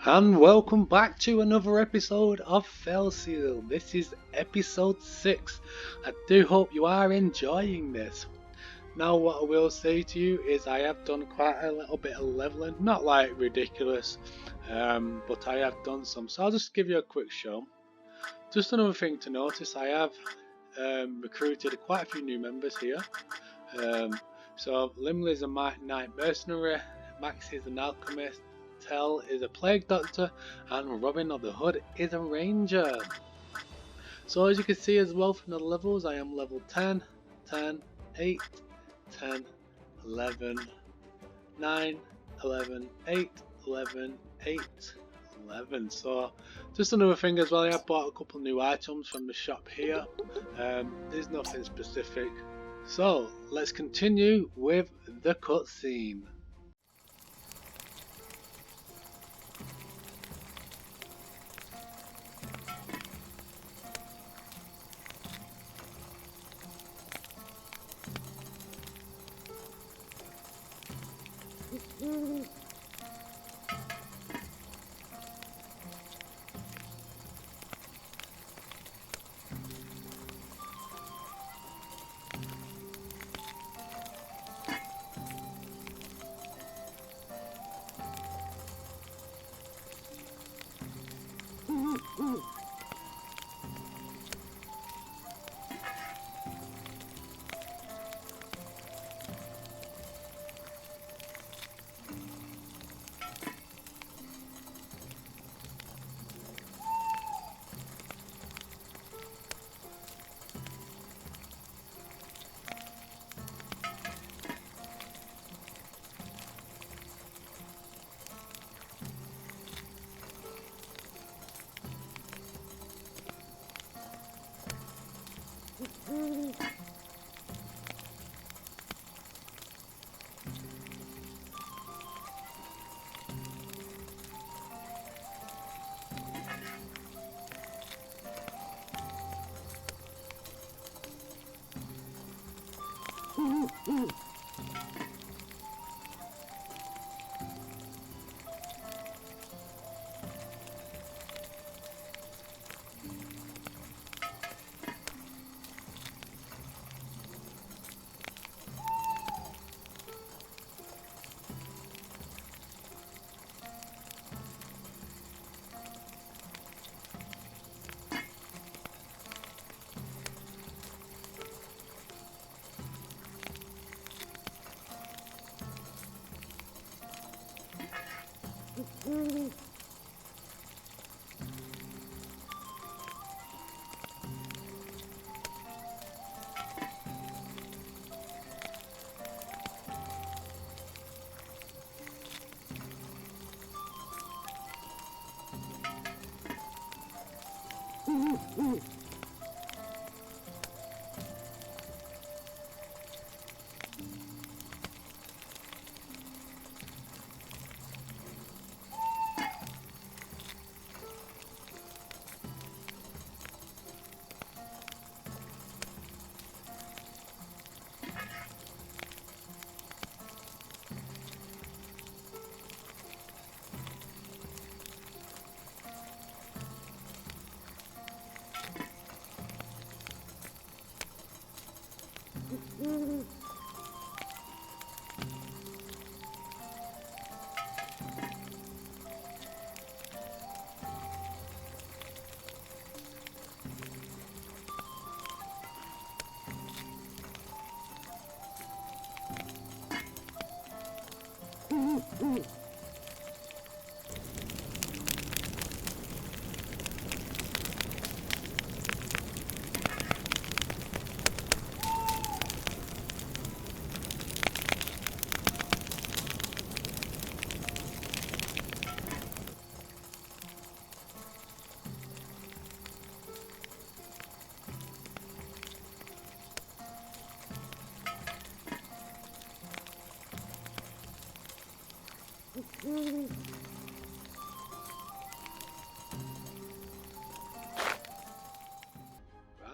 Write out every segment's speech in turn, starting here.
And welcome back to another episode of SEAL. This is episode 6. I do hope you are enjoying this. Now what I will say to you is I have done quite a little bit of leveling, not like ridiculous, but I have done some, so I'll just give you a quick show. Just another thing to notice, I have recruited quite a few new members here. So Limley is a knight mercenary, Max is an alchemist, Tell is a plague doctor, and Robin of the Hood is a ranger. So as you can see as well from the levels, I am level 10, 10, 8, 10, 11, 9, 11, 8, 11, 8, 11. So just another thing as well, I bought a couple new items from the shop here. There's nothing specific. So let's continue with the cutscene.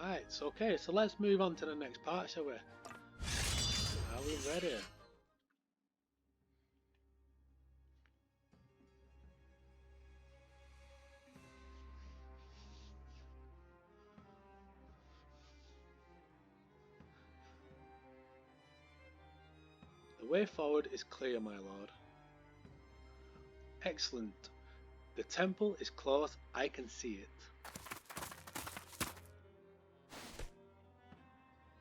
Right, so okay, so let's move on to the next part, shall we? Are we ready? way forward is clear, my lord. Excellent. The temple is close, I can see it.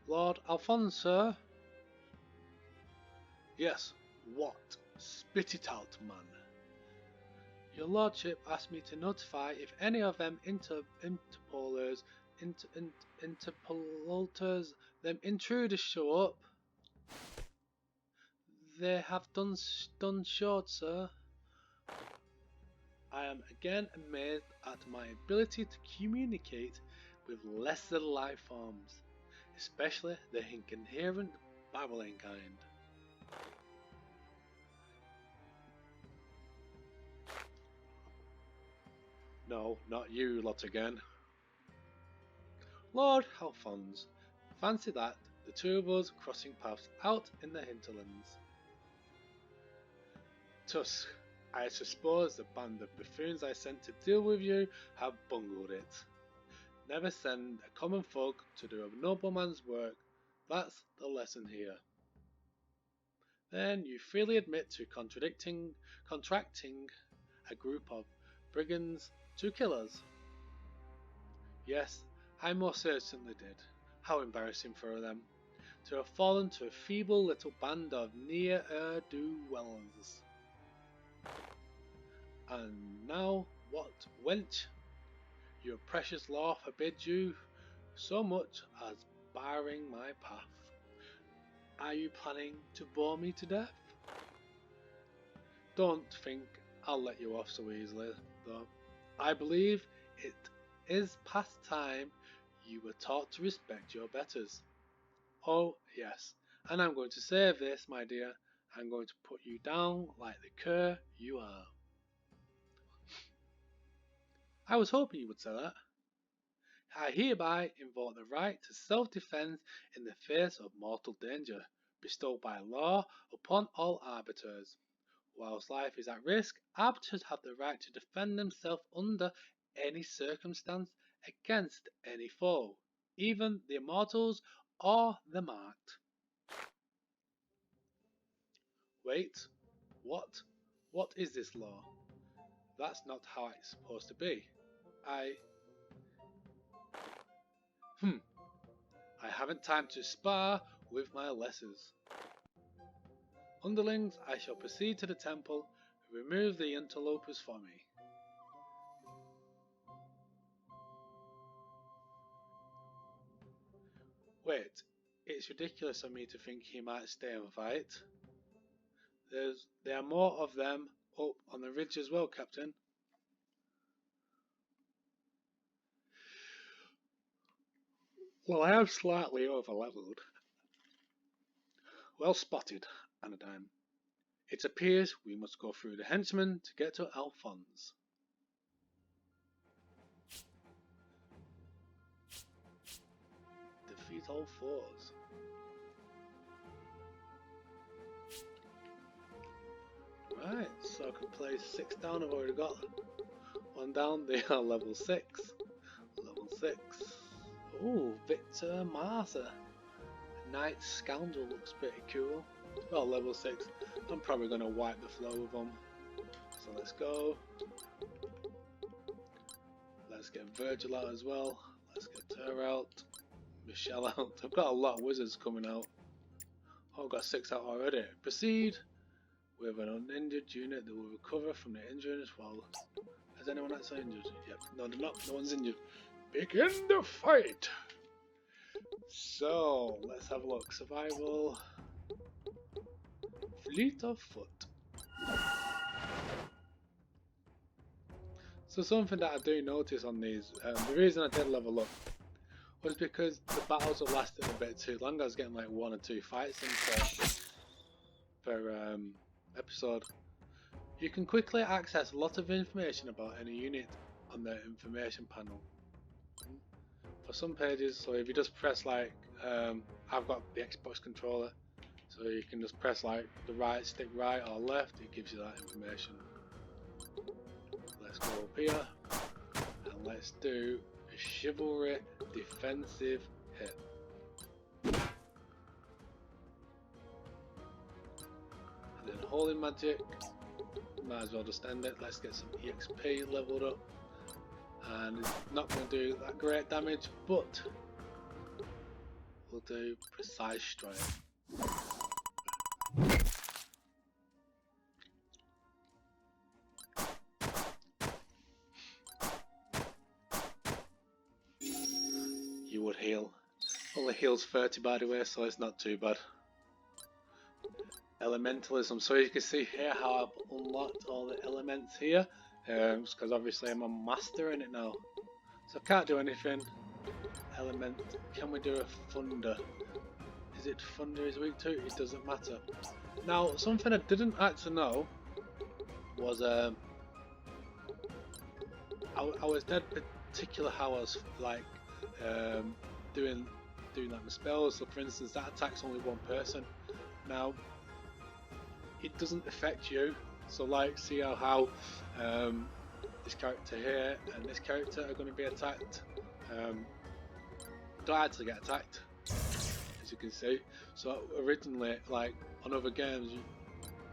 Lord Alphonse, sir? Yes, what? Spit it out, man. Your lordship asked me to notify if any of them interpolers, them intruders show up. They have done short, sir. I am again amazed at my ability to communicate with lesser life forms, especially the incoherent babbling kind. No, not you lot again. Lord Alphonse, fancy that, the two of us crossing paths out in the hinterlands. Tusk, I suppose the band of buffoons I sent to deal with you have bungled it. Never send a common folk to do a nobleman's work, that's the lesson here. Then you freely admit to contracting a group of brigands to kill us. Yes, I most certainly did. How embarrassing for them, to have fallen to a feeble little band of ne'er-do-wells. And now what, wench? Your precious law forbids you so much as barring my path. Are you planning to bore me to death? Don't think I'll let you off so easily, though. I believe it is past time you were taught to respect your betters. Oh yes, and I'm going to save this, my dear. I'm going to put you down like the cur you are. I was hoping you would say that. I hereby invoke the right to self-defense in the face of mortal danger, bestowed by law upon all arbiters. Whilst life is at risk, arbiters have the right to defend themselves under any circumstance against any foe, even the immortals or the marked. Wait, what? What is this law? That's not how it's supposed to be. I haven't time to spar with my lessers. Underlings, I shall proceed to the temple and remove the interlopers for me. Wait, it's ridiculous of me to think he might stay and fight. There are more of them up on the ridge as well, Captain. Well, I am slightly over-leveled. Well spotted, Anodyne. It appears we must go through the henchmen to get to Alphonse. Defeat all fours. Right, so I can place 6 down. I've already got 1 down. They are level 6. Level 6. Ooh, Victor Martha. Knight Scoundrel looks pretty cool. Well, level 6. I'm probably going to wipe the flow with them. So let's go. Let's get Virgil out as well. Let's get her out. Michelle out. I've got a lot of wizards coming out. Oh, I've got 6 out already. Proceed with an uninjured unit that will recover from the injury as well. Has anyone actually injured? Yep. No, they're not. No one's injured. Begin the fight! So, let's have a look. Survival. Fleet of foot. So something that I do notice on these, the reason I did level up was because the battles have lasted a bit too long. I was getting like 1 or 2 fights in per episode. You can quickly access a lot of information about any unit on the information panel. For some pages, so if you just press like, I've got the Xbox controller, so you can just press like the right stick right or left, it gives you that information. Let's go up here and let's do a chivalry defensive hit. holy magic. Might as well just end it. Let's get some EXP leveled up. And it's not going to do that great damage, but we'll do precise strike. You would heal. Only heals 30 by the way, so it's not too bad. Elementalism. So you can see here how I've unlocked all the elements here. Because obviously I'm a master in it now. So I can't do anything. Element. Can we do a thunder? Is it thunder is weak to? It doesn't matter. Now something I didn't actually know was I was dead particular how I was like doing like the spells. So for instance that attacks only one person. Now it doesn't affect you. So like see how this character here and this character are going to be attacked. Don't actually get attacked, as you can see. So originally, like on other games,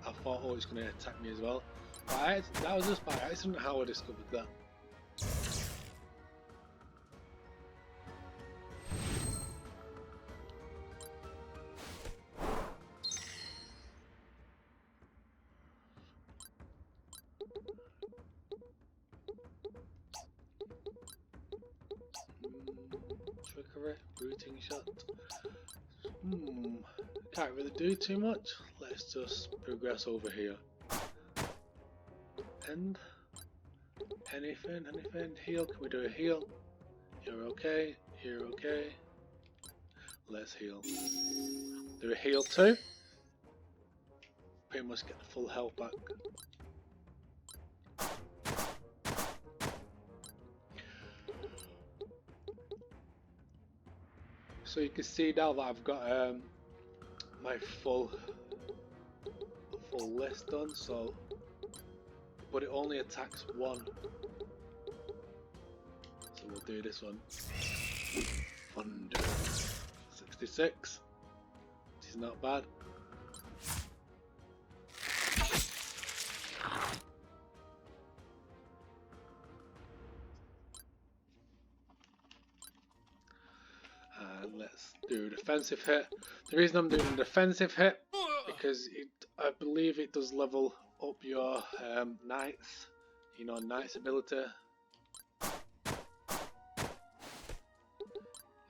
I thought, oh, it's going to attack me as well. But that was just by accident how I discovered that. Trickery, rooting shot. Can't really do too much. Let's just progress over here. And anything. Heal. Can we do a heal? You're okay. You're okay. Let's heal. Do a heal too. Pretty much get the full health back. So you can see now that I've got my full list done. So, but it only attacks one. So we'll do this one. Thunder. 66. Which is not bad. And let's do defensive hit. The reason I'm doing a defensive hit because I believe it does level up your knights, you know, knight's ability.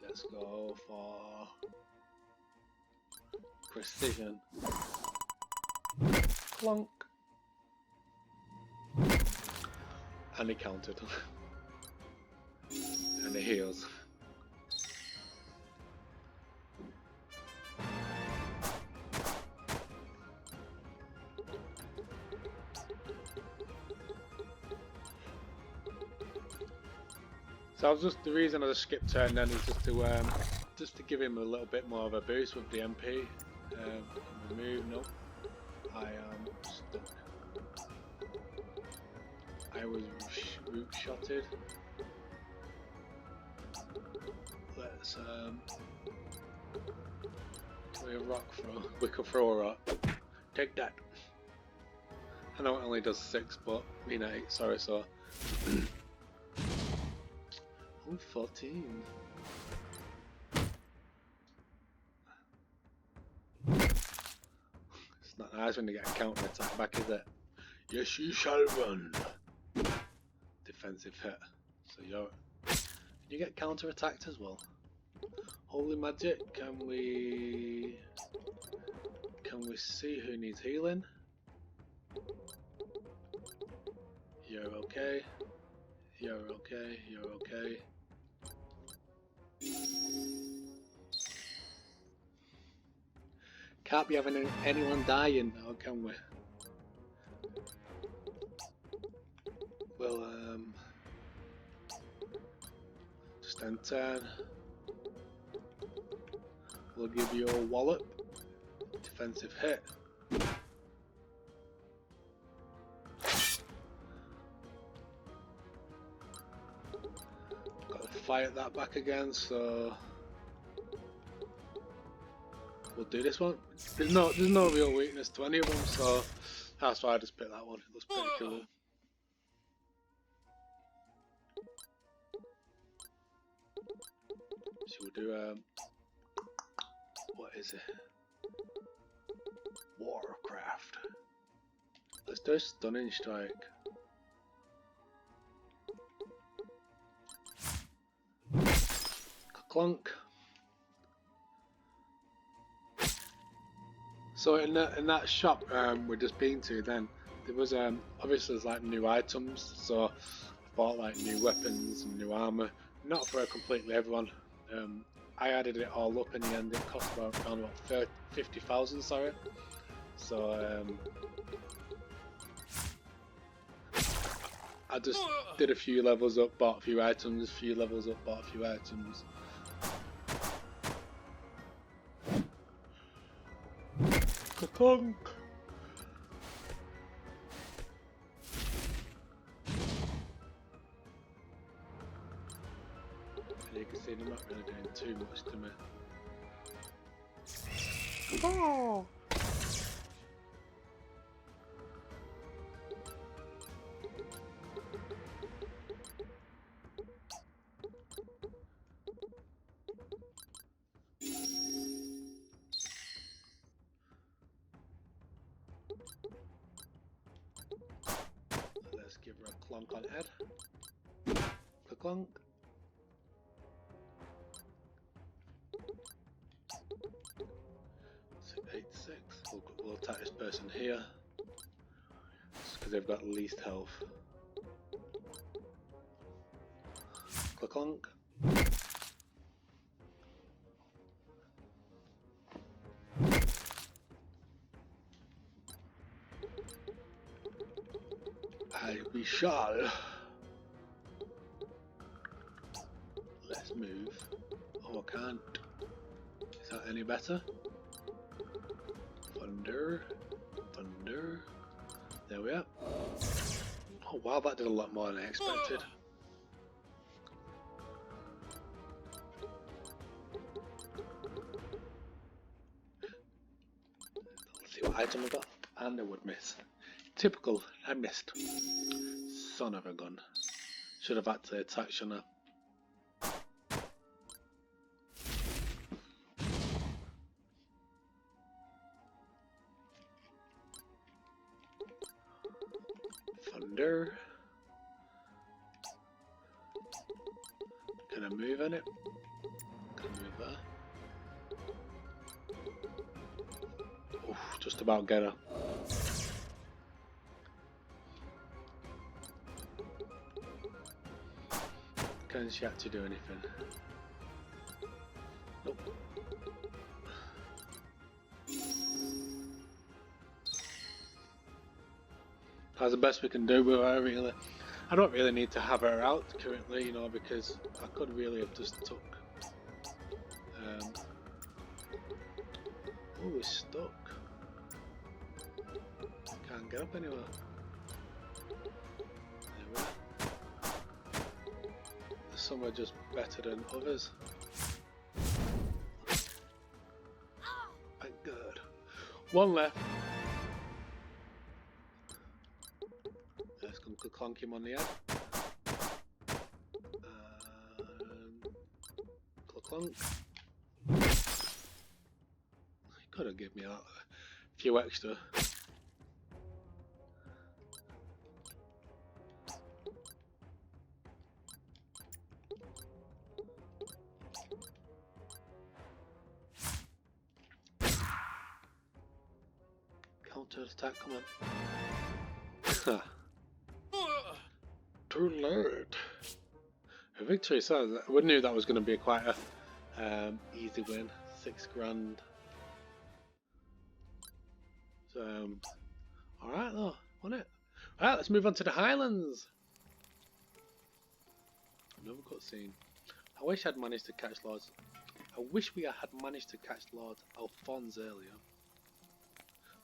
Let's go for precision. Clunk. And he countered. And he heals. So the reason I just skipped turn then is just to give him a little bit more of a boost with the MP. Remove, no. I am stuck. I was root shotted. Let's play a rock throw. We could throw a rock. Take that. I know it only does 6, but I mean 8. Sorry, so. 14. It's not nice when you get a counter attack back, is it? Yes, you shall run. Defensive hit. So you get counter attacked as well. Holy magic. Can we see who needs healing? You're okay. You're okay. You're okay. Can't be having anyone dying now, can we? Well, just end turn. We'll give you a wallop. Defensive hit. Got to fight that back again, so we'll do this one. There's no real weakness to any of them, so that's why I just picked that one. It looks pretty cool. So we'll do what is it? Warcraft. Let's do a stunning strike. Clunk. So in that shop we've just been to, then there was obviously there's like new items. So I bought like new weapons and new armor. Not for completely everyone. I added it all up in the end. It cost around about 50,000. Sorry. So I just did a few levels up, bought a few items. A few levels up, bought a few items. Clunk. And you can see they're not really doing too much to me. Oh. Let's give her a clunk on head. Clunk. So 8-6. We'll attack this person here. Just because they've got least health. Clunk. We shall. Let's move. Oh, I can't. Is that any better? Thunder. Thunder. There we are. Oh wow, that did a lot more than I expected. Let's see what item I got. And I would miss. Typical, I missed. Son of a gun. Should have actually attacked, shouldn't I? Thunder. Can I move in it? Can I move there? Oof, just about get her. Can she actually do anything? Nope. That's the best we can do with her, really. I don't really need to have her out currently, you know, because I could really have just took. Oh, we're stuck. Can't get up anywhere. There we are. Some are just better than others. Thank God. One left. Let's come to clonk him on the head. Clunk. He could have given me a few extra. Counter attack, come on. Too late. A victory, so we knew that was going to be quite a easy win. 6 grand. So, alright though, wasn't it? Alright, let's move on to the Highlands. Another cutscene. I wish I'd managed to catch Lord. I wish we had managed to catch Lord Alphonse earlier.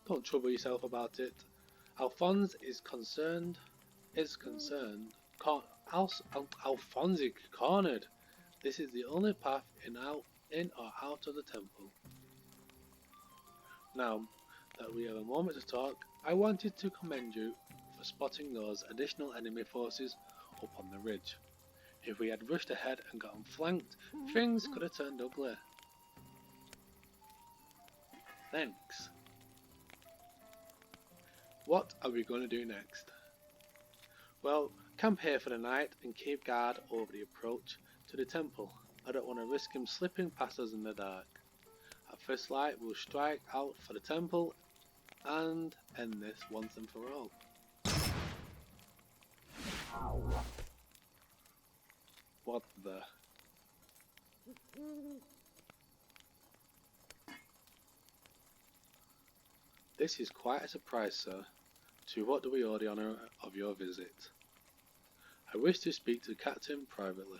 Don't trouble yourself about it. Alphonse is concerned. Alphonse is cornered. This is the only path in or out of the temple. Now that we have a moment to talk, I wanted to commend you for spotting those additional enemy forces up on the ridge. If we had rushed ahead and gotten flanked, things could have turned ugly. Thanks. What are we going to do next? Well, camp here for the night and keep guard over the approach to the temple. I don't want to risk him slipping past us in the dark. At first light we'll strike out for the temple and end this once and for all. What the? This is quite a surprise, sir. To what do we owe the honour of your visit? I wish to speak to the captain privately.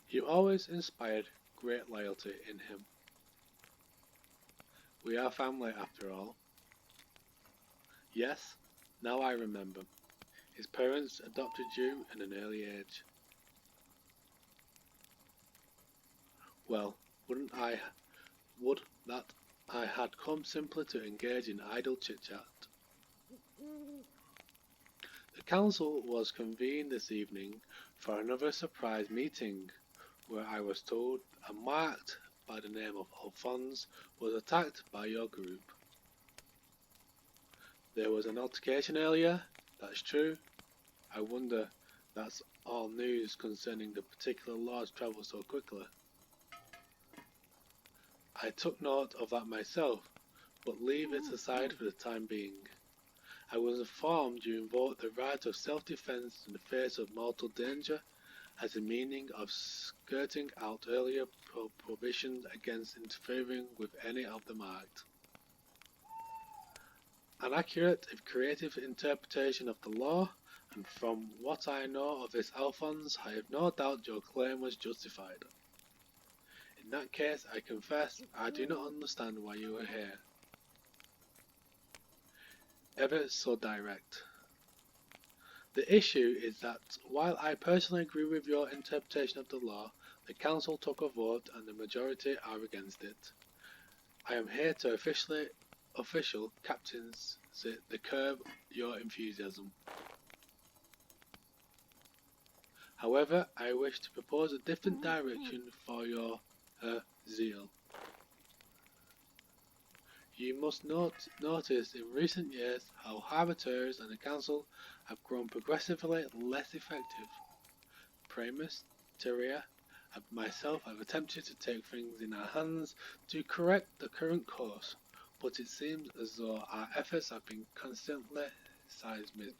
You always inspired great loyalty in him. We are family after all. Yes, now I remember. His parents adopted you at an early age. Well, would that I had come simply to engage in idle chit-chat. The council was convened this evening for another surprise meeting, where I was told a marked by the name of Alphonse was attacked by your group. There was an altercation earlier, that's true. I wonder that's all news concerning the particular lodge travelled so quickly. I took note of that myself, but leave it aside for the time being. I was informed you invoked the right of self-defence in the face of mortal danger as a meaning of skirting out earlier prohibitions against interfering with any of the marked. An accurate if creative interpretation of the law, and from what I know of this Alphonse, I have no doubt your claim was justified. In that case, I confess I do not understand why you are here. Ever so direct. The issue is that, while I personally agree with your interpretation of the law, the council took a vote and the majority are against it. I am here to official captains the curb your enthusiasm. However, I wish to propose a different direction for your zeal. You must notice in recent years how arbiters and the council have grown progressively less effective. Primus, Tyria, and myself have attempted to take things in our hands to correct the current course, but it seems as though our efforts have been constantly seismic.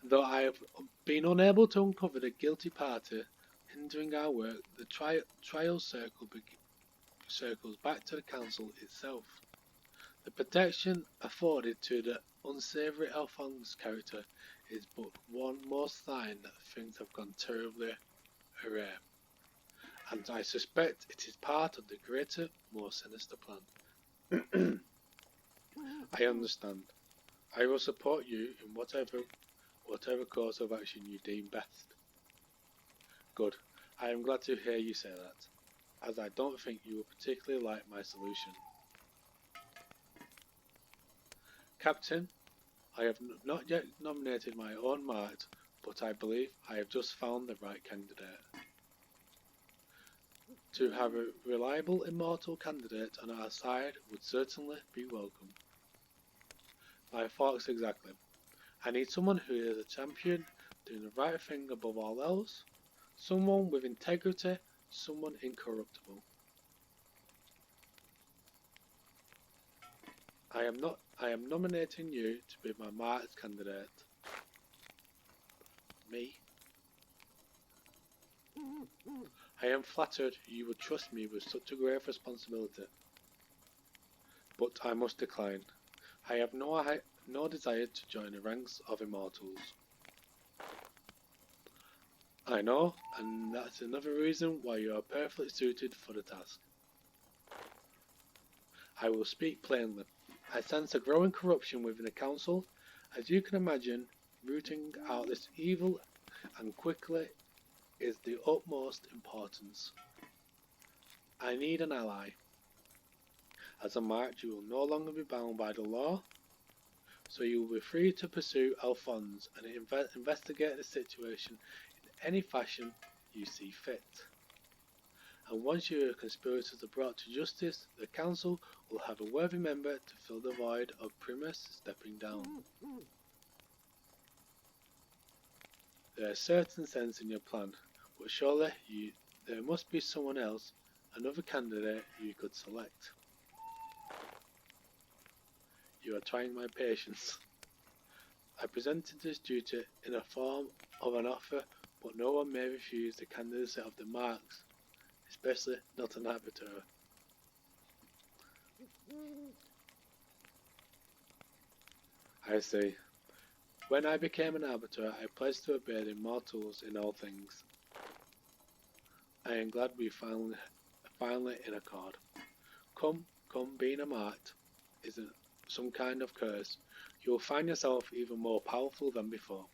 Though I have been unable to uncover the guilty party hindering our work, the trial circles back to the council itself. The protection afforded to the unsavoury Alphonse character is but one more sign that things have gone terribly awry, and I suspect it is part of the greater, more sinister plan. I understand. I will support you in whatever course of action you deem best. Good. I am glad to hear you say that, as I don't think you will particularly like my solution. Captain, I have not yet nominated my own mark, but I believe I have just found the right candidate. To have a reliable immortal candidate on our side would certainly be welcome. My thoughts exactly. I need someone who is a champion, doing the right thing above all else, someone with integrity, someone incorruptible. I am nominating you to be my marked candidate. Me? I am flattered you would trust me with such a grave responsibility, but I must decline. I have no desire to join the ranks of immortals. I know, and that's another reason why you are perfectly suited for the task. I will speak plainly. I sense a growing corruption within the council. As you can imagine, rooting out this evil and quickly is the utmost importance. I need an ally. As a mark, you will no longer be bound by the law, so you will be free to pursue Alphonse and investigate the situation in any fashion you see fit. And once your conspirators are brought to justice, the council will have a worthy member to fill the void of Primus stepping down. There is certain sense in your plan, but surely there must be someone else, another candidate you could select. You are trying my patience. I presented this duty in the form of an offer, but no one may refuse the candidacy of the marks, especially not an arbiter. I see. When I became an arbiter, I pledged to obey the immortals in all things. I am glad we finally in accord. Come, being a marked isn't some kind of curse. You will find yourself even more powerful than before.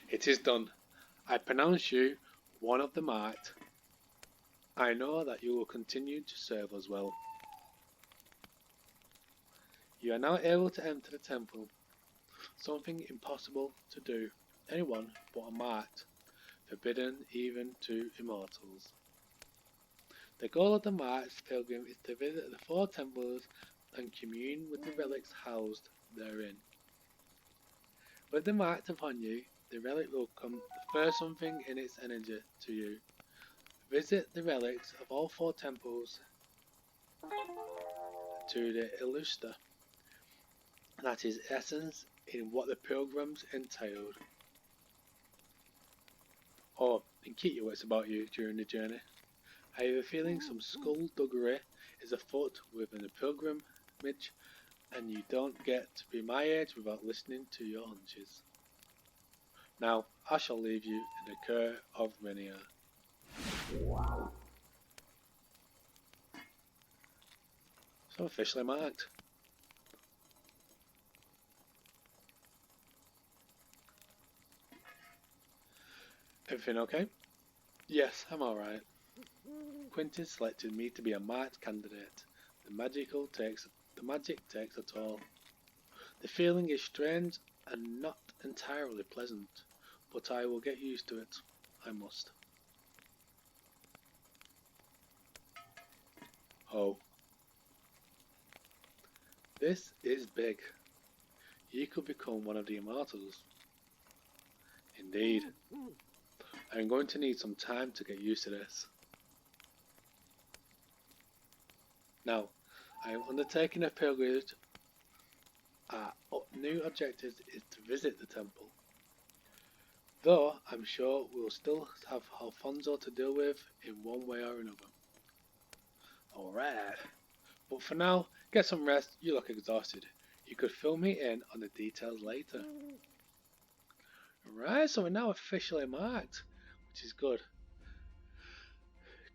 It is done. I pronounce you one of the marked. I know that you will continue to serve us well. You are now able to enter the temple, something impossible to do anyone but a marked, forbidden even to immortals. The goal of the marked pilgrim is to visit the 4 temples and commune with the relics housed therein. With the marked upon you, the relic will confer something in its energy to you. Visit the relics of all 4 temples to the eilish. That is essence in what the pilgrims entailed. Or, and keep your wits about you during the journey. I have a feeling some skullduggery is afoot within the pilgrimage, and you don't get to be my age without listening to your hunches. Now, I shall leave you in the care of Renier. So officially marked. Everything okay? Yes, I'm alright. Quentin selected me to be a marked candidate. The magic takes a toll. The feeling is strange and not entirely pleasant, but I will get used to it. I must. Oh. This is big. You could become one of the immortals. Indeed. I'm going to need some time to get used to this. Now, I am undertaking a pilgrimage. Our new objective is to visit the temple. Though I'm sure we'll still have Alfonso to deal with in one way or another. Alright. But for now, get some rest. You look exhausted. You could fill me in on the details later. Right, so we're now officially marked, which is good.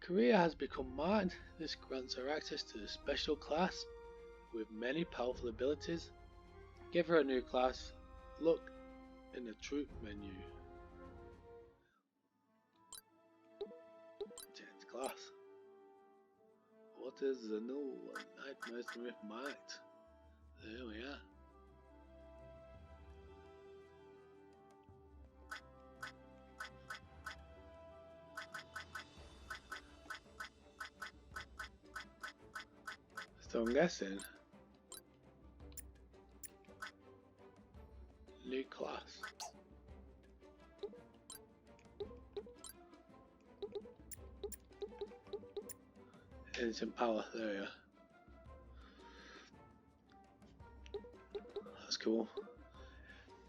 Korea has become marked. This grants her access to a special class with many powerful abilities. Give her a new class. Look in the troop menu. Change class. What is the new Night Mercenary marked? There we are. So I'm guessing new class. Instant power, there we are. That's cool.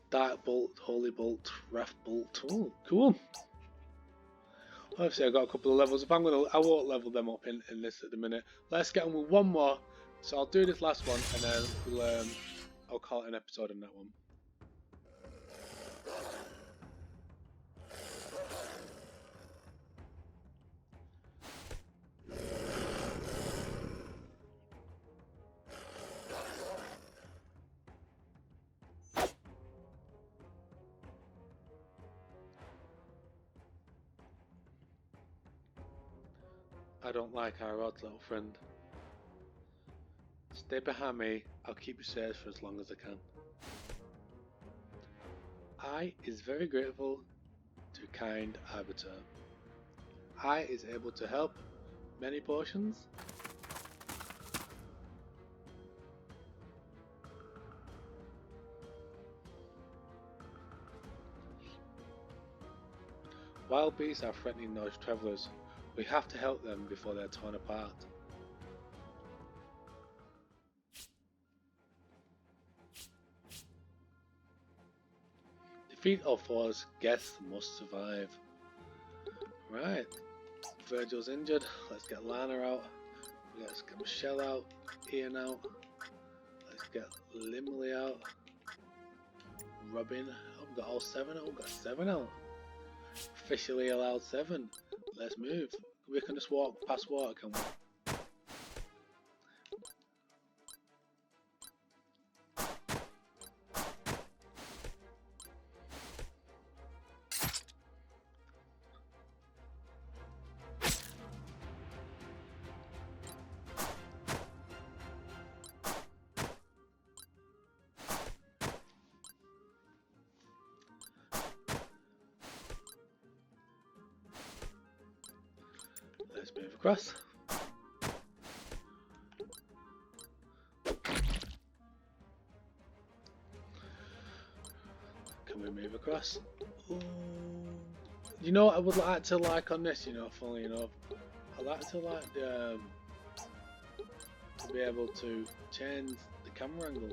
Dark Bolt, Holy Bolt, Wrath Bolt. Oh, cool. Obviously I got a couple of levels. I won't level them up in this at the minute. Let's get on with one more. So I'll do this last one and then I'll call it an episode on that one. I don't like our odds, little friend. Stay behind me, I'll keep you safe for as long as I can. I is very grateful to kind Arbiter. I is able to help many portions. Wild beasts are threatening those travellers. We have to help them before they're torn apart. Defeat all foes, guests must survive. Right, Virgil's injured, let's get Lana out, let's get Michelle out, Ian out, let's get Limley out, Robin, oh, we've got all 7 out, we've got 7 out. Officially allowed 7, let's move, we can just walk past water, can we? Let's move across. Can we move across? Ooh. You know what I would like to like on this, you know, funnily enough, I like to like the to be able to change the camera angle.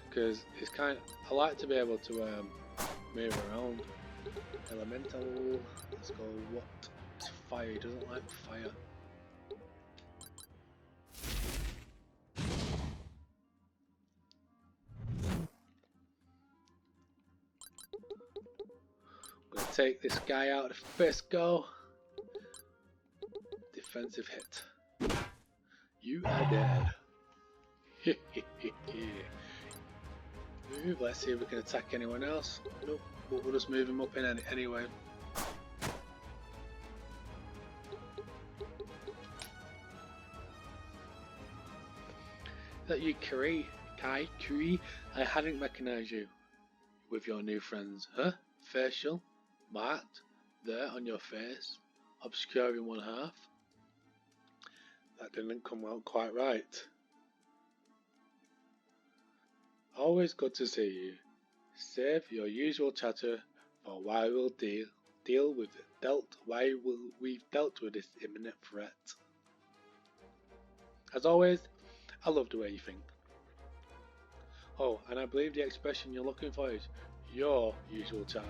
Because it's kind of, I like to be able to move around. Elemental, let's go, what? It's fire, he doesn't like fire. I'm going to take this guy out the first go. Defensive hit. You are dead. Move, let's see if we can attack anyone else. Nope, but we'll just move him up in anyway. Is that you, Kai Kui? I hadn't recognised you with your new friends, huh? Facial, marked there on your face, obscuring one half. That didn't come out quite right. Always good to see you. Save your usual chatter for why we'll dealt with this imminent threat. As always, I love the way you think. Oh, and I believe the expression you're looking for is your usual chatter.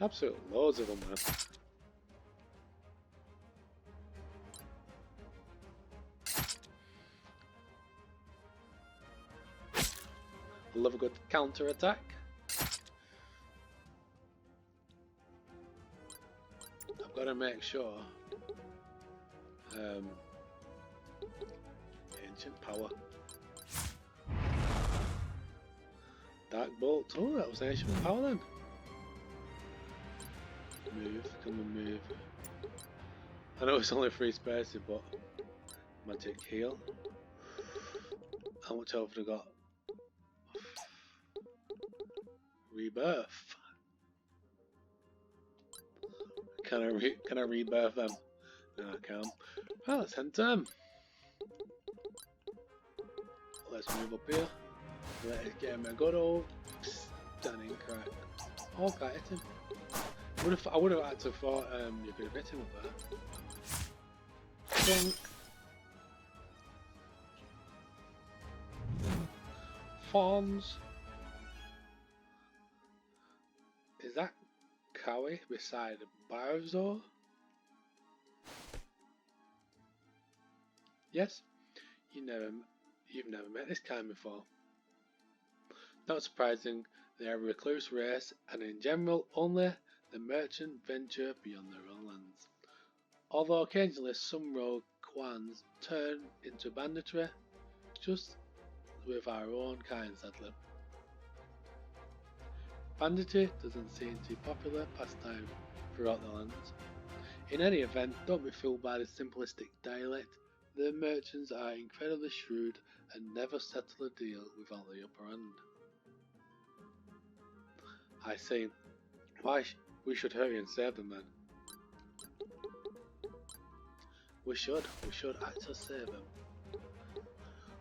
Absolute loads of them, man. I love a good counter attack. I've got to make sure. Ancient power. Dark bolt. Oh, that was ancient power then. Move, come on, move. I know it's only 3 spaces, but magic heal. How much health have I got? Rebirth. Can I rebirth them? No, I can't. Well, let's end them. Let's move up here. Let's get him a good old stunning crack. Oh, can't hit him. I would have had to thought you could have hit him up there. Clunk. Fawns. Is that Cowie beside Barzo? Yes, you've never met this kind before. Not surprising, they are a recluse race, and in general only the merchant venture beyond their own lands. Although occasionally some rogue clans turn into banditry, just with our own kind sadly. Banditry doesn't seem to be popular pastime throughout the lands. In any event, don't be fooled by the simplistic dialect. The merchants are incredibly shrewd and never settle a deal without the upper hand. I see. Why, we should hurry and save them then. We should actually save them.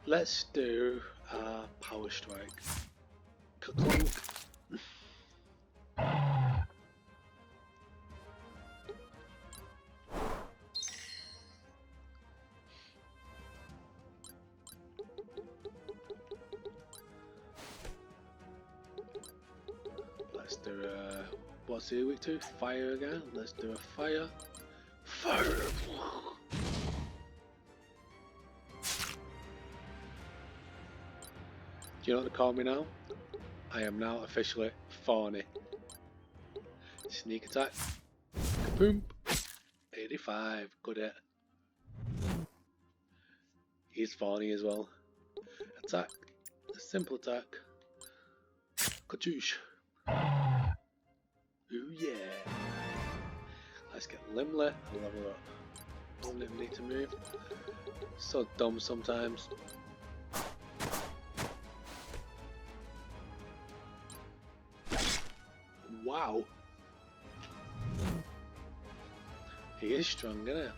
Let's do a power strike. Ka-clunk. Let's do a, what's he weak to? Fire again. Let's do a fire. Fire! Do you know what they call me now? I am now officially Fawny. Sneak attack. Kaboom! 85. Good hit. He's Fawny as well. Attack. Simple attack. Kachoosh. Ooh yeah. Let's get Limley and level up. Don't even need to move. So dumb sometimes. Wow. He is strong, isn't he?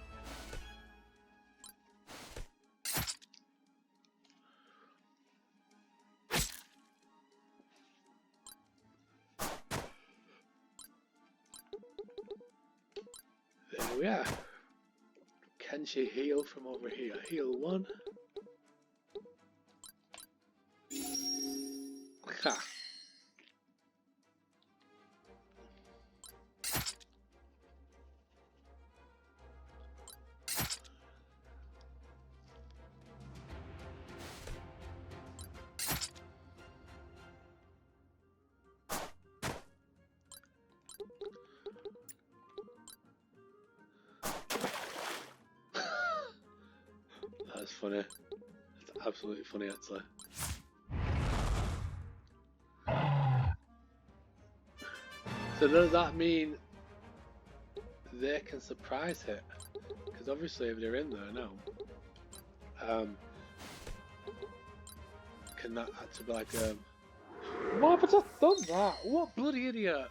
There we are. Can she heal from over here? Heal 1. Ha! That's funny. That's absolutely funny actually. So does that mean they can surprise hit? Because obviously if they're in there now, can that actually be like why have I just done that? What bloody idiot!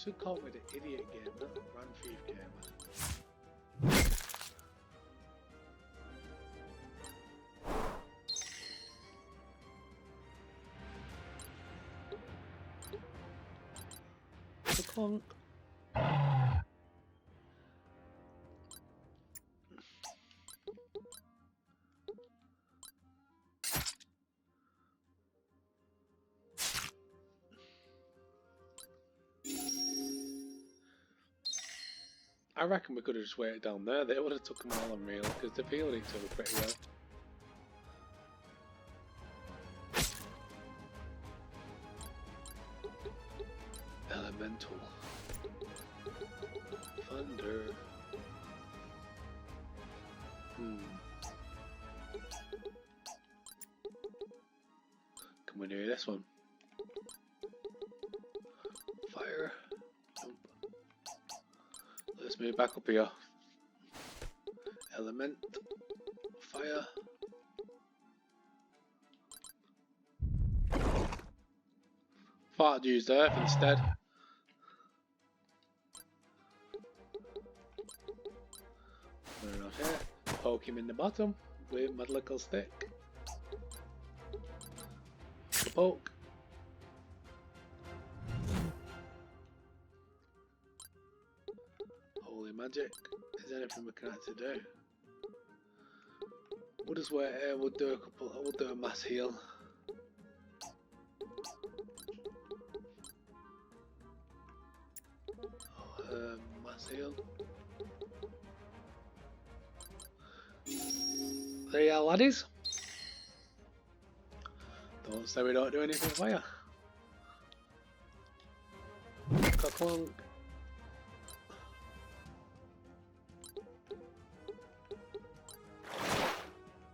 Should call me the idiot game, not the Grand Thief game. Clunk. I reckon we could have just waited down there. They would have took them all on real because they've healed each other pretty well. Elemental. Thunder. Can we do this one? Fire. Jump. Let's move back up here. Element. Fire. Thought I'd use Earth instead. Put it off here. Poke him in the bottom with my little stick. Poke. Holy magic. Is there anything we can actually do? We'll just wait here, we'll do a mass heal. seal. There you are, laddies. Don't say we don't do anything for you. Cock along.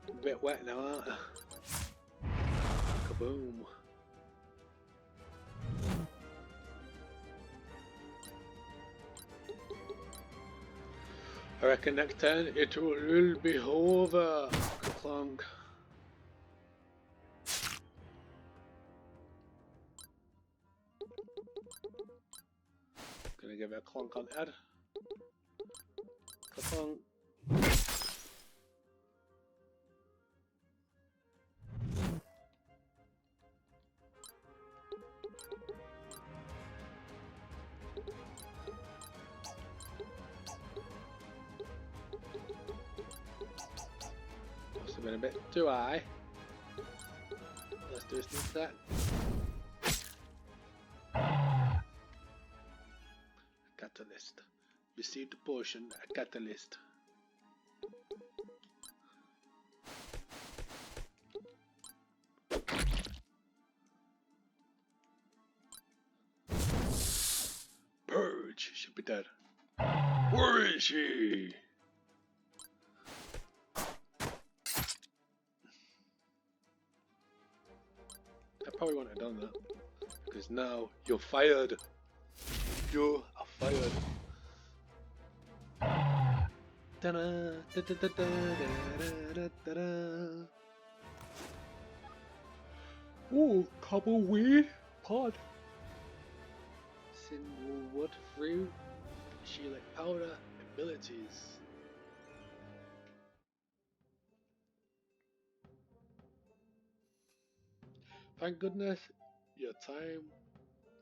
A bit wet now, aren't I? Kaboom. I reckon next turn it will be over. Clonk. Gonna give it a clonk on the head. Clonk. Must have been a bit too high. Let's do this instead. Catalyst. Received a potion, a catalyst. Purge should be dead. Where is she? I probably wouldn't have done that because now you're fired. You are fired. Da-da, da-da-da-da-da-da-da-da. Ooh, cobble weed pod. Single wood fruit. Sheelic powder abilities. Thank goodness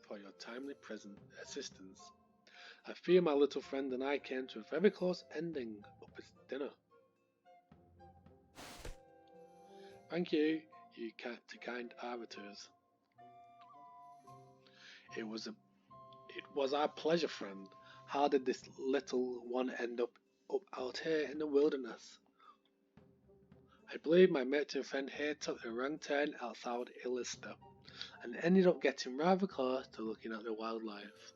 for your timely present assistance. I fear my little friend and I came to a very close ending up at dinner. Thank you, you kind arbiters. It was our pleasure, friend. How did this little one end up out here in the wilderness? I believe my mate and friend here took a wrong turn outside Illister and ended up getting rather close to looking at the wildlife.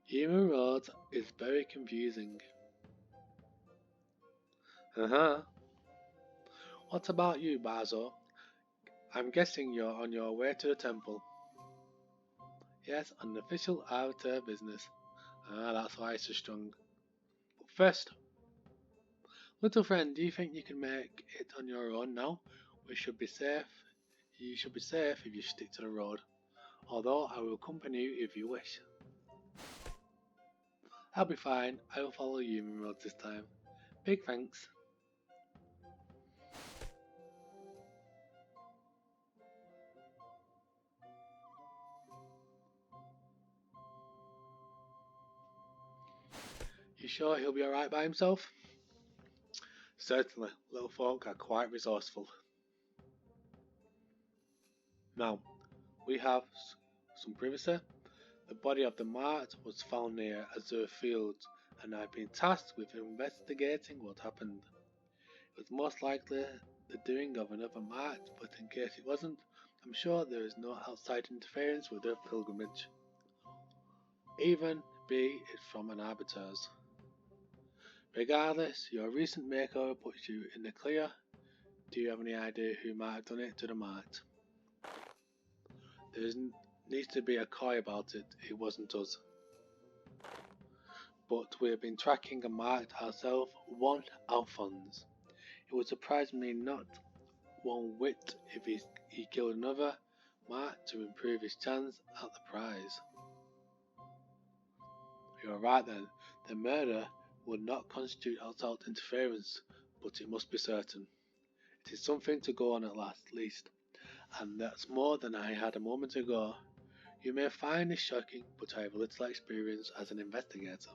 Human roads is very confusing. What about you, Bazo? I'm guessing you're on your way to the temple. Yes, on the official Arbiter business. That's why it's so strong. But first, little friend, do you think you can make it on your own now? We should be safe. You should be safe if you stick to the road. Although I will accompany you if you wish. I'll be fine. I will follow human roads this time. Big thanks. You sure he'll be alright by himself? Certainly, little folk are quite resourceful. Now, we have some privacy. The body of the mart was found near Azure Fields, and I've been tasked with investigating what happened. It was most likely the doing of another mart, but in case it wasn't, I'm sure there is no outside interference with the pilgrimage. Even be it from an arbiter's. Regardless, your recent makeover puts you in the clear. Do you have any idea who might have done it to the mart? There needs to be a coy about it. It wasn't us. But we have been tracking a mart ourselves, one Alphonse. It would surprise me not one whit if he killed another mart to improve his chance at the prize. You are right then. The murder would not constitute outside interference, but it must be certain. It is something to go on at least, and that's more than I had a moment ago. You may find this shocking, but I have little experience as an investigator.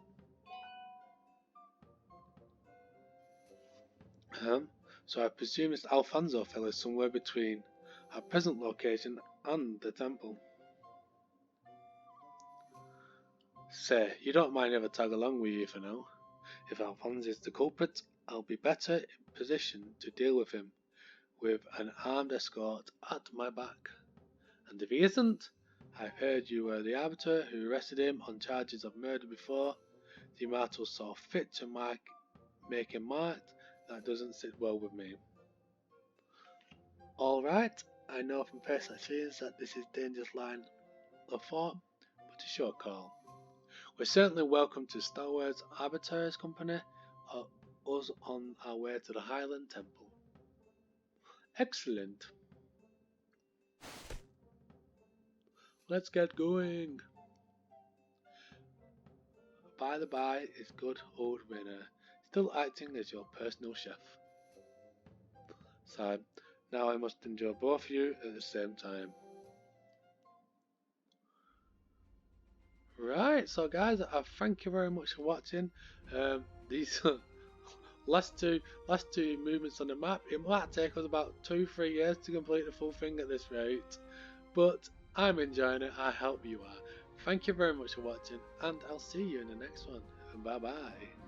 So I presume this Alfonso fellow is somewhere between our present location and the temple. Say, you don't mind if I tag along with you for now? If Alphonse is the culprit, I'll be better in position to deal with him with an armed escort at my back. And if he isn't, I heard you were the arbiter who arrested him on charges of murder before. The immortal saw fit to make him marked. That doesn't sit well with me. Alright, I know from personal experience that this is a dangerous line of thought, but it's your call. We're certainly welcome to Star Wars Arbiters Company, or us on our way to the Highland Temple. Excellent. Let's get going. By the by, is good old Winner still acting as your personal chef. So, now I must enjoy both of you at the same time. Right, so guys, I thank you very much for watching. These last two movements on the map, it might take us about 2-3 years to complete the full thing at this rate, but I'm enjoying it. I hope you are. Thank you very much for watching, and I'll see you in the next one. Bye bye.